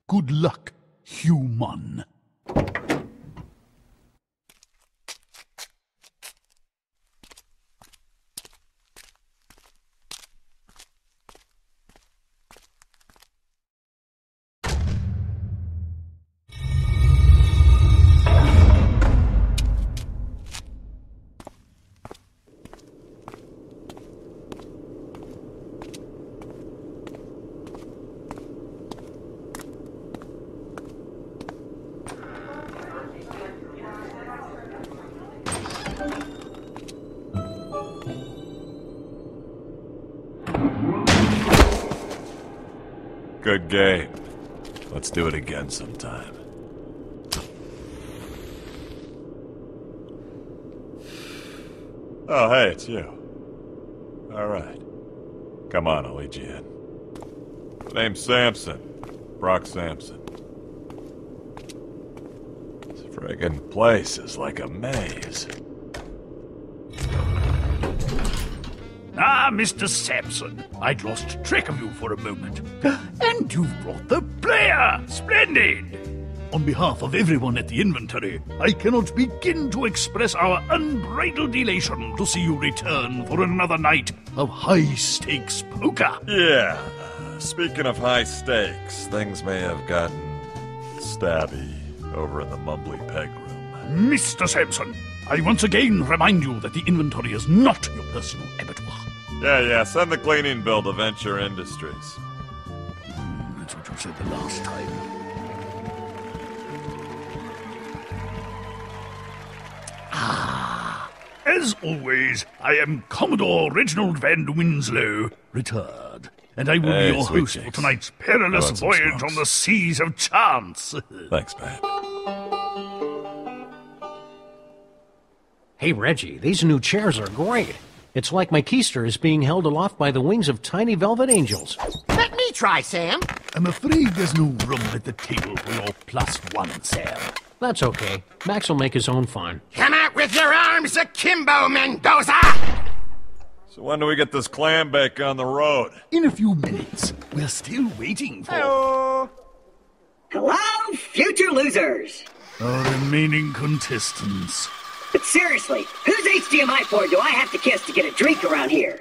Good luck, human. Good game. Let's do it again sometime. Oh, hey, it's you. Alright. Come on, I'll lead you in. My name's Samson. Brock Samson. This friggin' place is like a maze. Ah, Mr. Sampson, I'd lost track of you for a moment. And you've brought the player! Splendid! On behalf of everyone at the inventory, I cannot begin to express our unbridled elation to see you return for another night of high-stakes poker. Yeah, speaking of high stakes, things may have gotten stabby over in the Mumbly Peg Room. Mr. Sampson, I once again remind you that the inventory is not your personal abattoir. Yeah, send the cleaning bill to Venture Industries. That's what you said the last time. As always, I am Commodore Reginald Van Winslow, retired, and I will be your sweet host cheeks. for tonight's perilous some voyage smokes? on the seas of chance. Thanks, man. Hey, Reggie, these new chairs are great. It's like my keister is being held aloft by the wings of tiny velvet angels. Let me try, Sam. I'm afraid there's no room at the table for your +1, Sam. That's okay. Max will make his own fun. Come out with your arms akimbo, Mendoza! So when do we get this clam bake on the road? In a few minutes, we're still waiting for Hello, future losers! our remaining contestants. But seriously, whose HDMI port do I have to kiss to get a drink around here?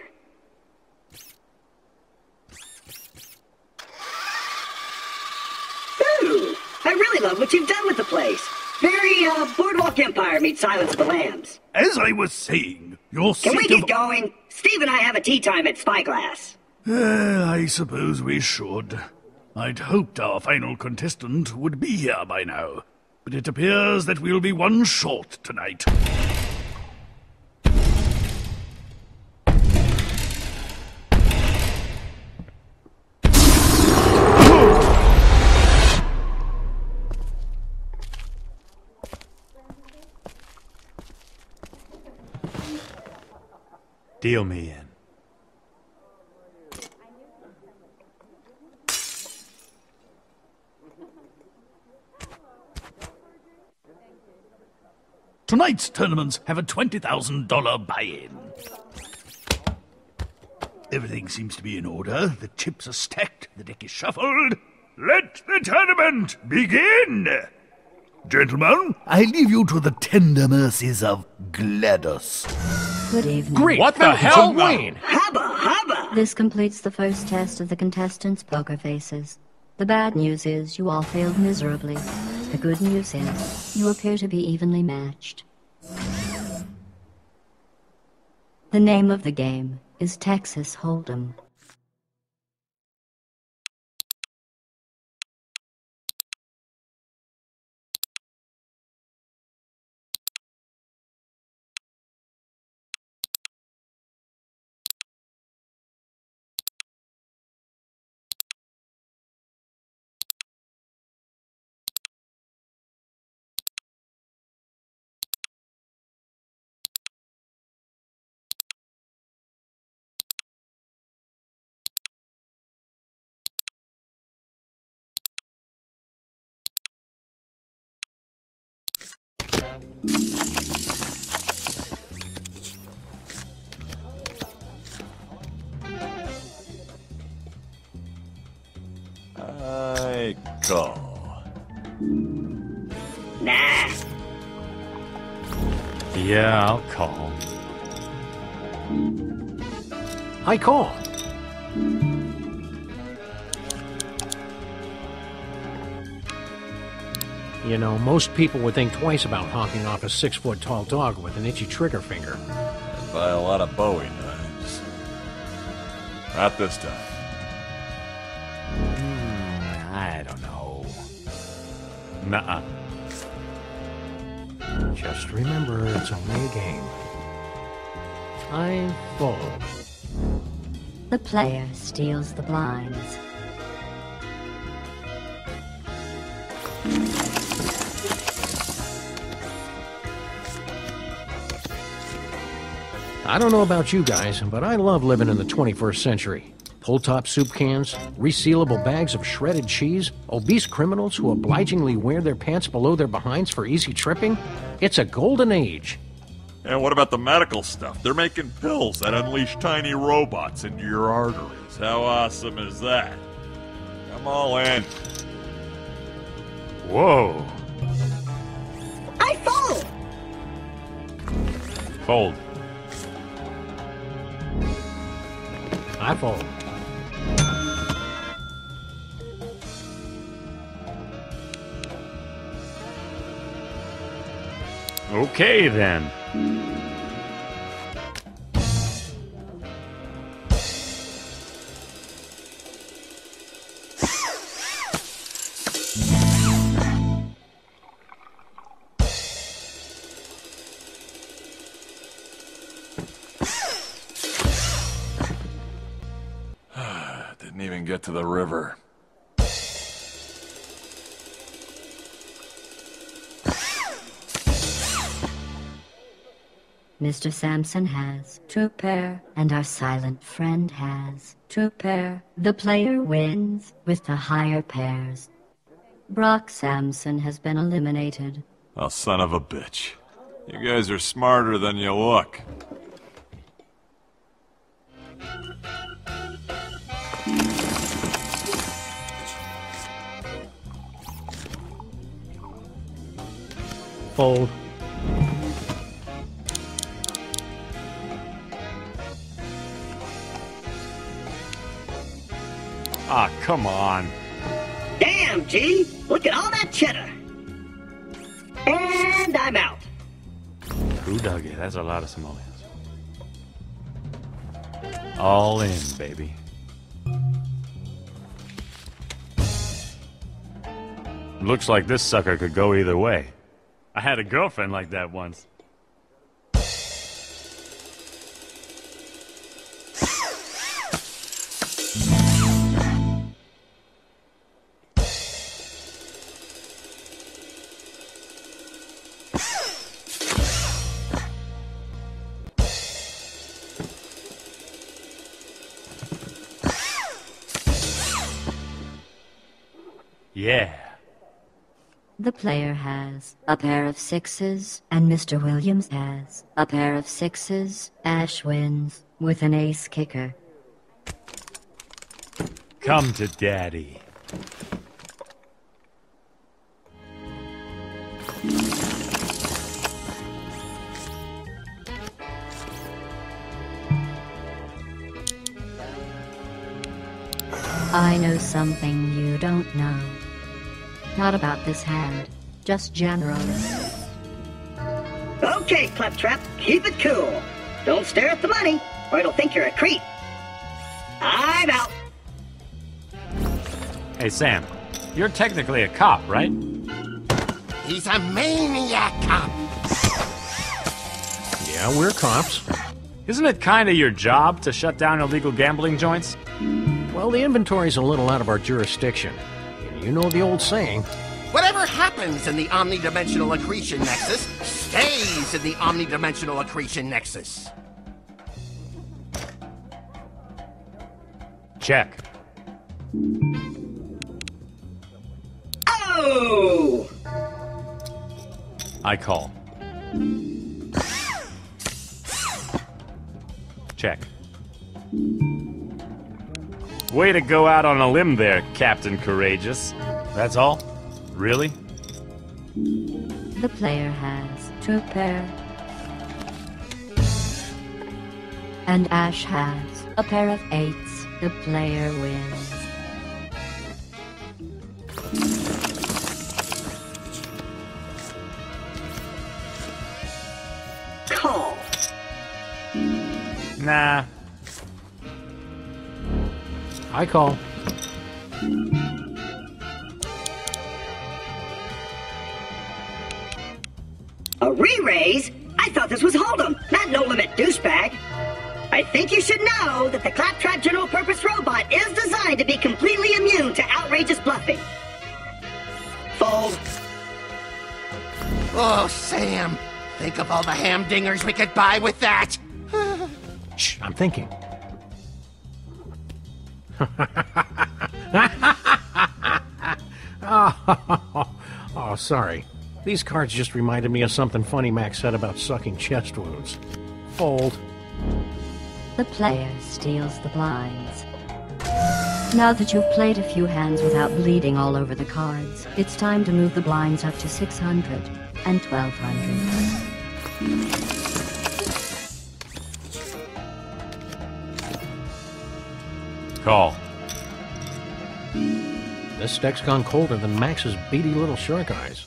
Ooh, I really love what you've done with the place. Very, Boardwalk Empire meets Silence of the Lambs. As I was saying, your Can we seat get of... going? Steve and I have a tea time at Spyglass. I suppose we should. I'd hoped our final contestant would be here by now, but it appears that we'll be one short tonight. Deal me in. Tonight's tournaments have a $20,000 buy-in. Everything seems to be in order. The chips are stacked, the deck is shuffled. Let the tournament begin! Gentlemen, I leave you to the tender mercies of GLaDOS. Good evening. Great! What the hell? Wayne! Hubba, hubba! This completes the first test of the contestants' poker faces. The bad news is you all failed miserably. The good news is you appear to be evenly matched. The name of the game is Texas Hold'em. I call. Nah. Yeah, I'll call. I call. You know, most people would think twice about honking off a 6-foot-tall dog with an itchy trigger finger. I'd buy a lot of Bowie knives. Not this time. I don't know. Nuh-uh. Just remember, it's only a game. I fold. The player steals the blinds. I don't know about you guys, but I love living in the 21st century. Pull-top soup cans, resealable bags of shredded cheese, obese criminals who obligingly wear their pants below their behinds for easy tripping. It's a golden age. And what about the medical stuff? They're making pills that unleash tiny robots into your arteries. How awesome is that? I'm all in. Whoa. I fold. Fold. I fold. Okay, then. Didn't even get to the river. Mr. Sampson has 2 pair, and our silent friend has 2 pair. The player wins with the higher pairs. Brock Sampson has been eliminated. Oh, son of a bitch. You guys are smarter than you look. Fold. Ah, come on. Damn, G. Look at all that cheddar. And I'm out. Who dug it? That's a lot of simoleons. All in, baby. Looks like this sucker could go either way. I had a girlfriend like that once. Yeah. The player has a pair of 6s, and Mr. Williams has a pair of 6s. Ash wins with an ace kicker. Come to daddy. I know something you don't know. Not about this hand, just generally. Okay, Claptrap, keep it cool. Don't stare at the money, or it'll think you're a creep. I'm out. Hey, Sam. You're technically a cop, right? He's a maniac cop. Yeah, we're cops. Isn't it kind of your job to shut down illegal gambling joints? Well, the inventory's a little out of our jurisdiction. You know the old saying. Whatever happens in the omnidimensional accretion nexus stays in the omnidimensional accretion nexus. Check. Oh! I call. Check. Way to go out on a limb there, Captain Courageous. That's all? Really? The player has 2 pair. And Ash has a pair of 8s. The player wins. Call. Nah. I call. A re-raise? I thought this was Hold'em, not No Limit Douchebag. I think you should know that the Claptrap General Purpose Robot is designed to be completely immune to outrageous bluffing. Fold. Oh, Sam. Think of all the hamdingers we could buy with that. Shh, I'm thinking. Oh, sorry. These cards just reminded me of something funny Max said about sucking chest wounds. Fold. The player steals the blinds. Now that you've played a few hands without bleeding all over the cards, it's time to move the blinds up to 600 and 1200. Call. This deck's gone colder than Max's beady little shark eyes.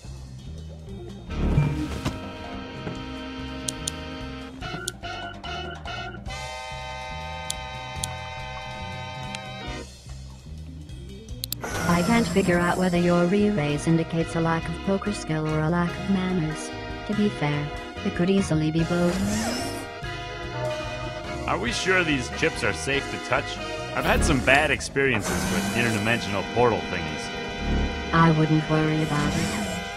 I can't figure out whether your re-raise indicates a lack of poker skill or a lack of manners. To be fair, it could easily be both. Are we sure these chips are safe to touch? I've had some bad experiences with interdimensional portal thingies. I wouldn't worry about it.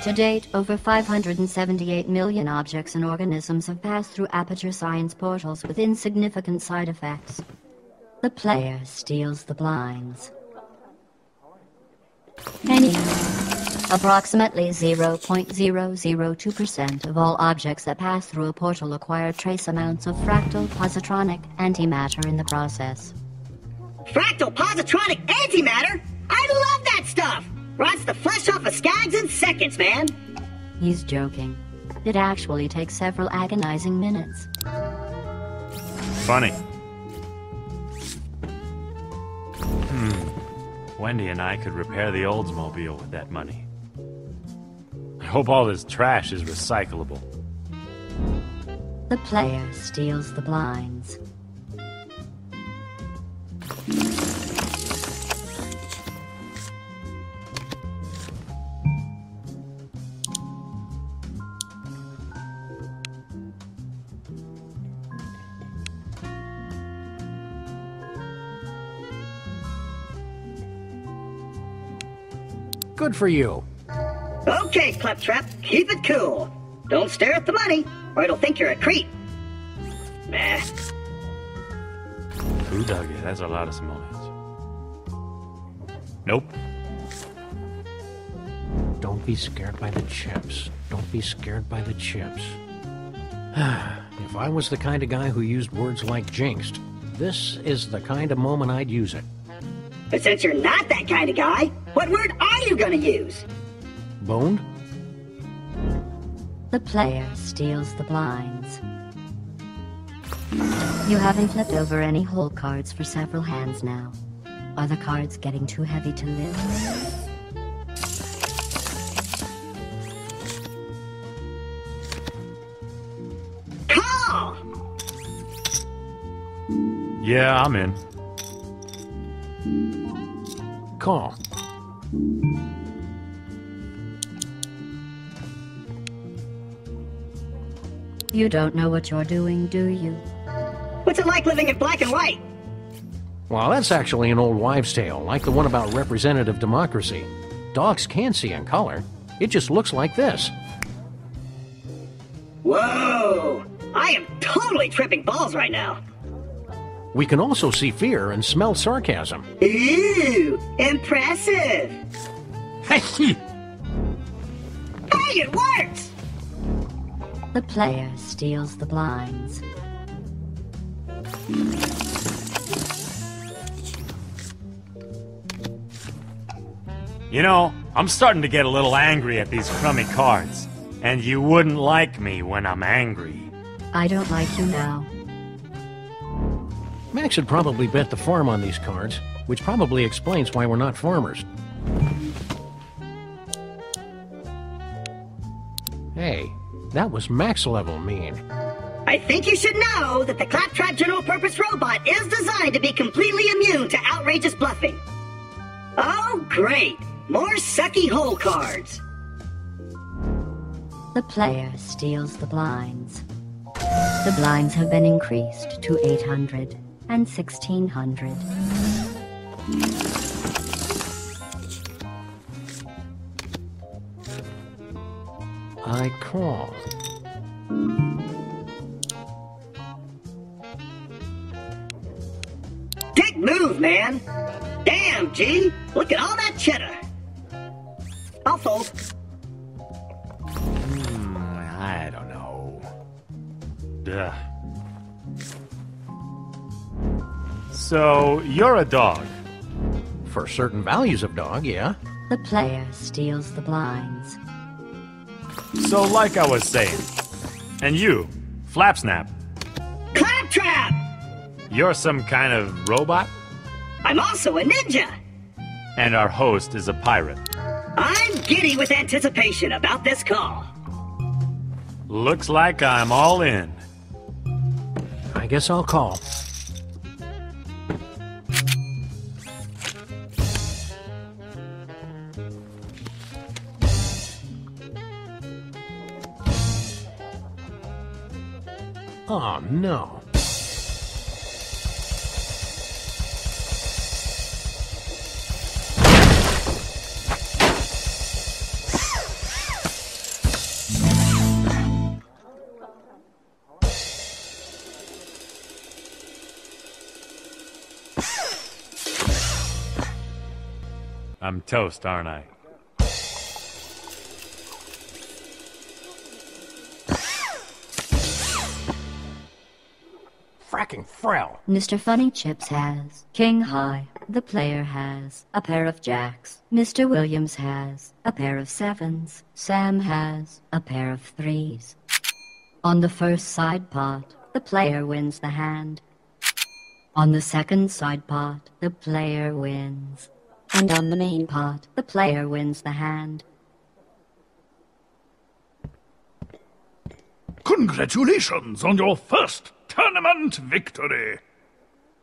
To date, over 578 million objects and organisms have passed through Aperture Science portals with insignificant side effects. The player steals the blinds. Anyhow, approximately 0.002% of all objects that pass through a portal acquire trace amounts of fractal positronic antimatter in the process. Fractal positronic antimatter? I love that stuff! Rots the flesh off of skags in seconds, man! He's joking. It actually takes several agonizing minutes. Funny. Wendy and I could repair the Oldsmobile with that money. I hope all this trash is recyclable. The player steals the blinds. Good for you. Okay, Claptrap, keep it cool. Don't stare at the money, or it'll think you're a creep. Nah. Who dug it? That's a lot of simoleons. Nope. Don't be scared by the chips. Don't be scared by the chips. If I was the kind of guy who used words like jinxed, this is the kind of moment I'd use it. But since you're not that kind of guy, what word are you gonna use? Boned? The player steals the blinds. You haven't flipped over any whole cards for several hands now. Are the cards getting too heavy to lift? Call! Yeah, I'm in. Call. You don't know what you're doing, do you? What's it like living in black and white? Well, that's actually an old wives' tale, like the one about representative democracy. Dogs can see in color. It just looks like this. Whoa! I am totally tripping balls right now. We can also see fear and smell sarcasm. Ooh, impressive. Hey! Hey, it works! The player steals the blinds. You know, I'm starting to get a little angry at these crummy cards. And you wouldn't like me when I'm angry. I don't like you now. Max had probably bet the farm on these cards, which probably explains why we're not farmers. Hey, that was max level mean. I think you should know that the Claptrap General Purpose Robot is designed to be completely immune to outrageous bluffing. Oh, great! More sucky hole cards. The player steals the blinds. The blinds have been increased to 800 and 1600. I call. Big move, man. Damn, G. Look at all that cheddar. I'll fold. I don't know. Duh. So, you're a dog. For certain values of dog, yeah. The player steals the blinds. So, like I was saying. And you, Flapsnap, Claptrap! you're some kind of robot? I'm also a ninja. And our host is a pirate. I'm giddy with anticipation about this call. Looks like I'm all in. I guess I'll call. Oh, no. I'm toast, aren't I? Fracking Frell. Mr. Funny Chips has King High. The player has a pair of jacks. Mr. Williams has a pair of sevens. Sam has a pair of threes. On the first side pot, the player wins the hand. On the second side pot, the player wins. And on the main pot, the player wins the hand. Congratulations on your first tournament victory!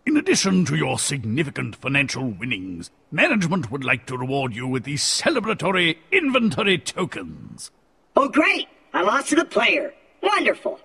In addition to your significant financial winnings, management would like to reward you with these celebratory inventory tokens. Oh, great! I lost to the player. Wonderful.